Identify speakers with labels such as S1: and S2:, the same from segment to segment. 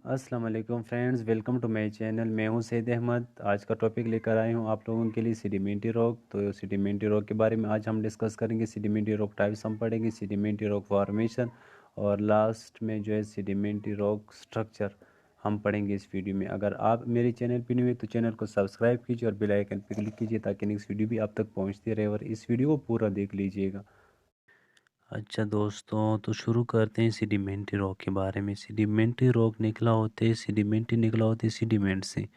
S1: अस्सलाम वालेकुम friends, welcome to my channel. मैं हूं सैयद अहमद। आज का टॉपिक लेकर आए हूं आप लोगों के लिए सेडिमेंटी रॉक। तो सेडिमेंटी रॉक के बारे में आज हम डिस्कस करेंगे। सेडिमेंटी रॉक टाइप्स हम पढ़ेंगे, सेडिमेंटी रॉक फॉर्मेशन, और लास्ट में जो है सेडिमेंटी रॉक स्ट्रक्चर हम पढ़ेंगे इस वीडियो में। अगर आप मेरे चैनल पर न्यू है तो चैनल को सब्सक्राइब कीजिए और बेल आइकन पर क्लिक कीजिए ताकि नेक्स्ट वीडियो भी आप तक पहुँचती रहे, और इस वीडियो को पूरा देख लीजिएगा। अच्छा दोस्तों, तो शुरू करते हैं सेडिमेंटी रॉक के बारे में। सेडिमेंटी रॉक निकला होते सेडिमेंटी निकला होते सेडिमेंट से।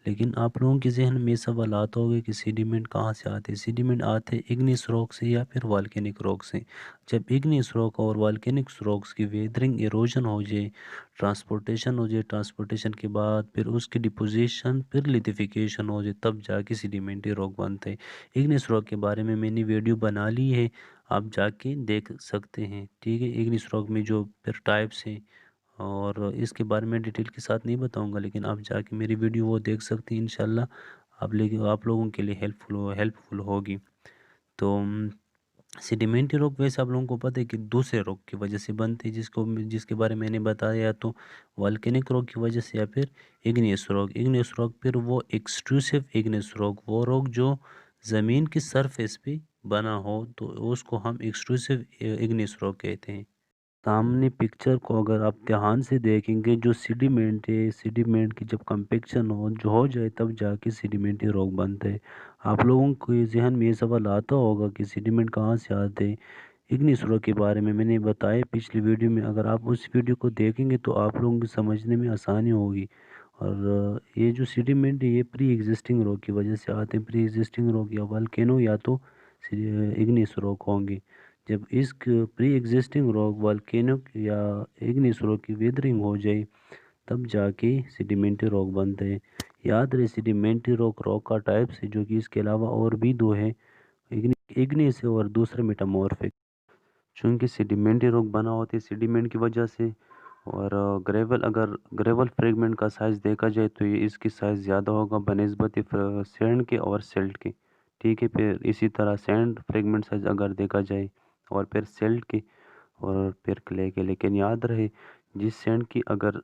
S1: लेकिन आप लोगों के जहन में सवाल आता होगा कि सेडिमेंट कहाँ से आते हैं। सेडिमेंट आते इग्नियस रॉक से या फिर वॉल्केनिक रॉक से। जब इग्नियस रॉक और वॉल्केनिक रॉक्स की वेदरिंग इरोजन हो जाए, ट्रांसपोर्टेशन हो जाए, ट्रांसपोर्टेशन के बाद फिर उसकी डिपोजिशन, फिर लिथिफिकेशन हो जाए, तब जाके सेडिमेंटी रॉक बनते हैं। इग्नियस रॉक के बारे में मैंने वीडियो बना ली है, आप जाके देख सकते हैं। ठीक है, इग्नियस रॉक में जो फिर टाइप्स हैं और इसके बारे में डिटेल के साथ नहीं बताऊंगा, लेकिन आप जाके मेरी वीडियो वो देख सकते हैं इंशाल्लाह। आप लोगों के लिए हेल्पफुल होगी। तो सेडिमेंटी रॉक वैसे आप लोगों को पता है कि दूसरे रॉक की वजह से बनते हैं, जिसके बारे में मैंने बताया, तो वॉल्केनिक रॉक की वजह से या फिर इग्नियस रॉक। इग्नियस रॉक फिर वो एक्सट्रूसिव इग्नियस रॉक, वो रॉक जो ज़मीन की सरफेस पे बना हो, तो उसको हम एक्सट्रूसिव इग्नियस रॉक कहते हैं। सामने पिक्चर को अगर आप ध्यान से देखेंगे, जो सीडिमेंट है, सीडिमेंट की जब कंपेक्शन जो हो जाए तब जाके सीडिमेंटी रॉक बनता है। आप लोगों के जहन में ये सवाल आता होगा कि सीडिमेंट कहाँ से आते हैं। इग्नियस रॉक के बारे में मैंने बताया पिछली वीडियो में, अगर आप उस वीडियो को देखेंगे तो आप लोगों को समझने में आसानी होगी। और ये जो सीडिमेंट है ये प्री एग्जिस्टिंग रॉक की वजह से आते हैं। प्री एग्जिस्टिंग रॉक या वल्केनो या तो इग्नियस रॉक होंगे। जब इस प्री एग्जिस्टिंग रॉक वॉल्केनो या इग्नियस रॉक की वेदरिंग हो जाए तब जाके सेडिमेंटी रॉक बनते हैं। याद रहे, सेडिमेंटी रॉक रॉक का टाइप्स है, जो कि इसके अलावा और भी दो है, इग्नियस है और दूसरा मेटामॉर्फिक। चूँकि सेडिमेंटी रॉक बना होते है सेडिमेंट की वजह से, और अगर ग्रेवल फ्रेगमेंट का साइज़ देखा जाए तो ये इसकी साइज़ ज़्यादा होगा बनिस्बत सैंड के और सिल्ट के। ठीक है, फिर इसी तरह सैंड फ्रेगमेंट साइज़ अगर देखा जाए और फिर सिल्ट के और फिर क्ले के। लेकिन याद रहे, जिस सैंड की अगर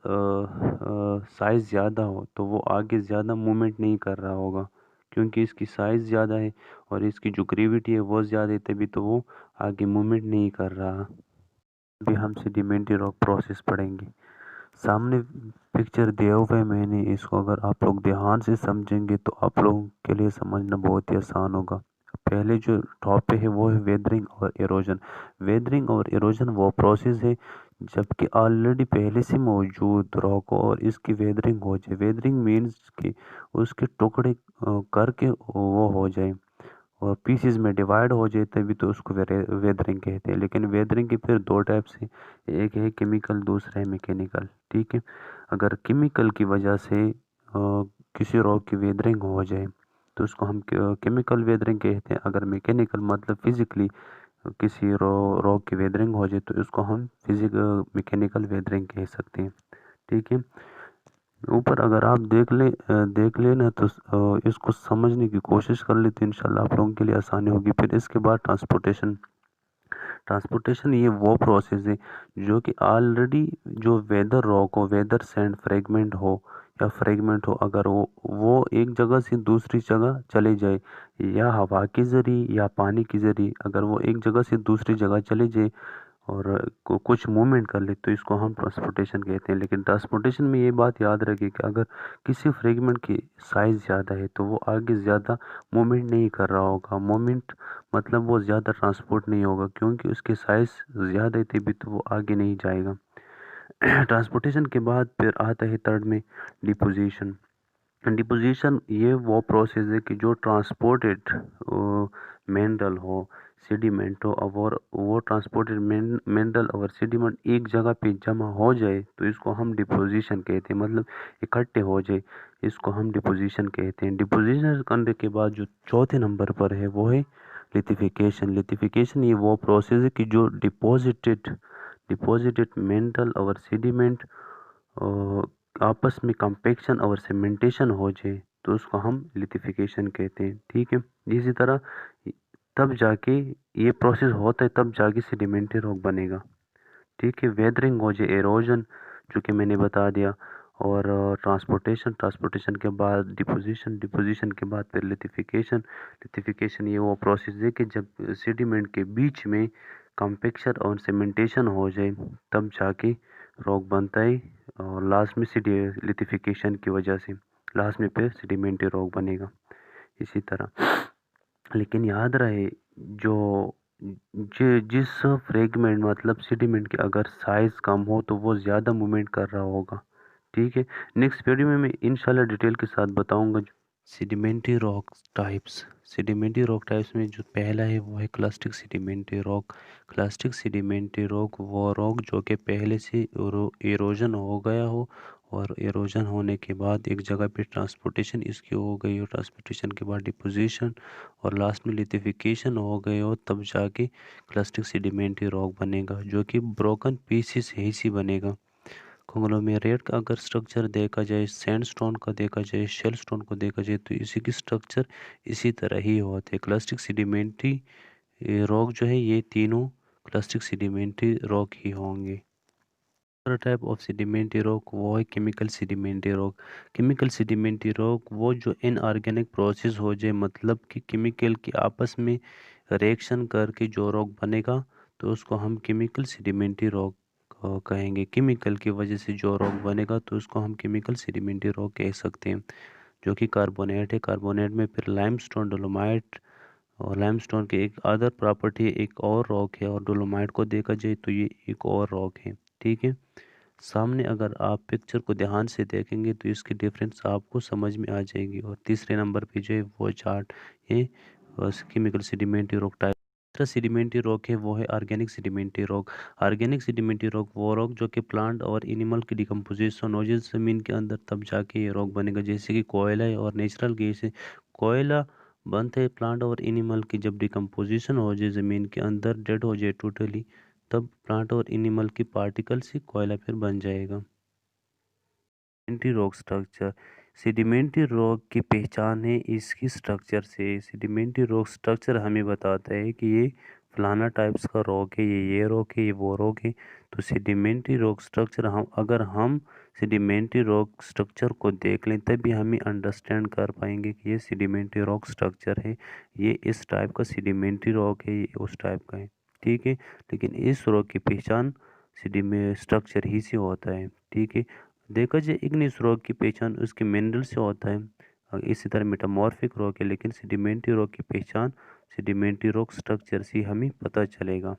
S1: साइज़ ज़्यादा हो तो वो आगे ज़्यादा मूवमेंट नहीं कर रहा होगा, क्योंकि इसकी साइज़ ज़्यादा है और इसकी जो ग्रेविटी है वो ज़्यादा है, तभी तो वो आगे मूवमेंट नहीं कर रहा। अभी हम सेडिमेंटी रॉक प्रोसेस पढ़ेंगे। सामने पिक्चर दिया हुआ है मैंने, इसको अगर आप लोग ध्यान से समझेंगे तो आप लोगों के लिए समझना बहुत ही आसान होगा। पहले जो टॉप पे है वो है वेदरिंग और इरोजन। वेदरिंग और इरोजन वो प्रोसेस है जबकि ऑलरेडी पहले से मौजूद रॉक और इसकी वेदरिंग हो जाए। वेदरिंग मीन्स कि उसके टुकड़े करके वो हो जाए और पीसीज में डिवाइड हो जाए, तभी तो उसको वेदरिंग कहते हैं। लेकिन वेदरिंग के फिर दो टाइप्स हैं, एक है केमिकल, दूसरा है मैकेनिकल। ठीक है, अगर केमिकल की वजह से किसी रॉक की वेदरिंग हो जाए तो उसको हम केमिकल वेदरिंग कहते हैं। अगर मैकेनिकल मतलब फिजिकली किसी रॉक की वेदरिंग हो जाए तो उसको हम मैकेनिकल वेदरिंग कह सकते हैं। ठीक है, ऊपर अगर आप देख ले ना तो इसको समझने की कोशिश कर ले तो इंशाल्लाह आप लोगों के लिए आसानी होगी। फिर इसके बाद ट्रांसपोर्टेशन। ट्रांसपोर्टेशन ये वो प्रोसेस है जो कि ऑलरेडी जो वेदर रॉक हो, वेदर सैंड फ्रेगमेंट हो या फ्रेगमेंट हो, अगर वो एक जगह से दूसरी जगह चले जाए, या हवा के ज़रिए या पानी के ज़रिए, अगर वो एक जगह से दूसरी जगह चले जाए और कुछ मूवमेंट कर ले तो इसको हम ट्रांसपोर्टेशन कहते हैं। लेकिन ट्रांसपोर्टेशन में ये बात याद रखिए कि अगर किसी फ्रेगमेंट की साइज़ ज़्यादा है तो वो आगे ज़्यादा मूवमेंट नहीं कर रहा होगा। मूवमेंट मतलब वो ज़्यादा ट्रांसपोर्ट नहीं होगा, क्योंकि उसकी साइज़ ज़्यादा है तभी तो वो आगे नहीं जाएगा। ट्रांसपोर्टेशन के बाद फिर आता है थर्ड में डिपोजिशन। डिपोजिशन ये वो प्रोसेस है कि जो ट्रांसपोर्टेड मिनरल हो, सेडिमेंट हो, और वो ट्रांसपोर्टेड मिनरल और सेडिमेंट एक जगह पे जमा हो जाए तो इसको हम डिपोजिशन कहते हैं, मतलब इकट्ठे हो जाए, इसको हम डिपोजिशन कहते हैं। डिपोजिशन करने के बाद जो चौथे नंबर पर है वो है लिथिफिकेशन। लिथिफिकेशन ये वो प्रोसेस है कि जो डिपॉजिटेड मिनरल और सेडिमेंट आपस में कंपेक्शन और सीमेंटेशन हो जाए तो उसको हम लिथिफिकेशन कहते हैं। ठीक है, इसी तरह तब जाके ये प्रोसेस होता है, तब जाके सेडिमेंटी रॉक बनेगा। ठीक है, वेदरिंग हो जाए, एरोजन जो कि मैंने बता दिया, और ट्रांसपोर्टेशन के बाद डिपोजिशन के बाद फिर लिथिफिकेशन ये वो प्रोसेस है कि जब सेडिमेंट के बीच में कॉम्पेक्शन और सीमेंटेशन हो जाए तब जाके रॉक बनता है। और लास्ट में लिथिफिकेशन की वजह से लास्ट में फिर सेडिमेंटी रॉक बनेगा इसी तरह। लेकिन याद रहे जो जिस फ्रेगमेंट मतलब सेडिमेंट की अगर साइज कम हो तो वो ज़्यादा मूवमेंट कर रहा होगा। ठीक है, नेक्स्ट वीडियो में मैं इंशाल्लाह डिटेल के साथ बताऊंगा। सेडिमेंट्री रॉक टाइप्स में जो पहला है वो है clastic sedimentary rock. Clastic sedimentary rock वो रॉक जो कि पहले से इरोजन हो गया हो और इरोजन होने के बाद एक जगह पे ट्रांसपोर्टेशन इसकी हो गई हो, ट्रांसपोर्टेशन के बाद डिपोजिशन और लास्ट में लिथिफिकेशन हो गए हो, तब जाके क्लास्टिक सेडिमेंट्री रॉक बनेगा जो कि ब्रोकन पीसेस ही से बनेगा। कॉन्ग्लोमेरेट का अगर स्ट्रक्चर देखा जाए, सैंडस्टोन का देखा जाए, शेलस्टोन को देखा जाए तो इसी की स्ट्रक्चर इसी तरह ही होते हैं। क्लास्टिक सेडिमेंट्री रॉक जो है ये तीनों क्लास्टिक सेडिमेंट्री रॉक ही होंगे। दूसरा टाइप ऑफ सेडिमेंट्री रॉक वो है chemical sedimentary rock. Chemical sedimentary rock वो जो इनऑर्गेनिक प्रोसेस हो जाए मतलब कि केमिकल के आपस में रिएक्शन करके जो रॉक बनेगा तो उसको हम केमिकल सेडिमेंट्री रॉक कहेंगे। केमिकल की वजह से जो रॉक बनेगा तो उसको हम केमिकल सेडिमेंट्री रॉक कह सकते हैं, जो कि कार्बोनेट है। कार्बोनेट में फिर लाइमस्टोन, डोलोमाइट और लाइमस्टोन की एक अदर प्रॉपर्टी एक और रॉक है और डोलोमाइट को देखा जाए तो ये एक और रॉक है। ठीक है, सामने अगर आप पिक्चर को ध्यान से देखेंगे तो इसकी डिफरेंस आपको समझ में आ जाएगी। और तीसरे नंबर पे जो है वो चार्ट ये केमिकल सेडिमेंट्री रॉक टाइप। दूसरा सेडिमेंट्री रॉक है वो है organic sedimentary rock. Organic sedimentary rock वो रॉक जो कि प्लांट और एनिमल की डिकम्पोजिशन हो जाए ज़मीन के अंदर तब जाके ये रॉक बनेगा, जैसे कि कोयला है और नेचुरल गैस है। कोयला बनते हैं प्लांट और एनिमल की जब डिकम्पोजिशन हो जाए ज़मीन के अंदर, डेड हो जाए टोटली, तब प्लांट और एनिमल की पार्टिकल से कोयला फिर बन जाएगा। Sedimentary rock structure. Sedimentary rock की पहचान है इसकी स्ट्रक्चर से। सेडिमेंट्री रॉक स्ट्रक्चर हमें बताता है कि ये फलाना टाइप्स का रॉक है, ये रॉक है, ये वो रॉक है। तो सेडिमेंट्री रॉक स्ट्रक्चर हम सेडिमेंट्री रॉक स्ट्रक्चर को देख लें तभी हमें अंडरस्टैंड कर पाएंगे कि ये सेडिमेंट्री रॉक स्ट्रक्चर है, ये इस टाइप का सेडिमेंट्री रॉक है, ये उस टाइप का है। ठीक है, लेकिन इस रॉक की पहचान सेडिमेंट स्ट्रक्चर ही से होता है। ठीक है, देखा जाए इग्नियस रॉक की पहचान उसके मिनरल से होता है। इसी तरह मेटामॉर्फिक रॉक है, लेकिन सेडिमेंट्री रॉक की पहचान सेडिमेंट्री रॉक स्ट्रक्चर से हमें पता चलेगा।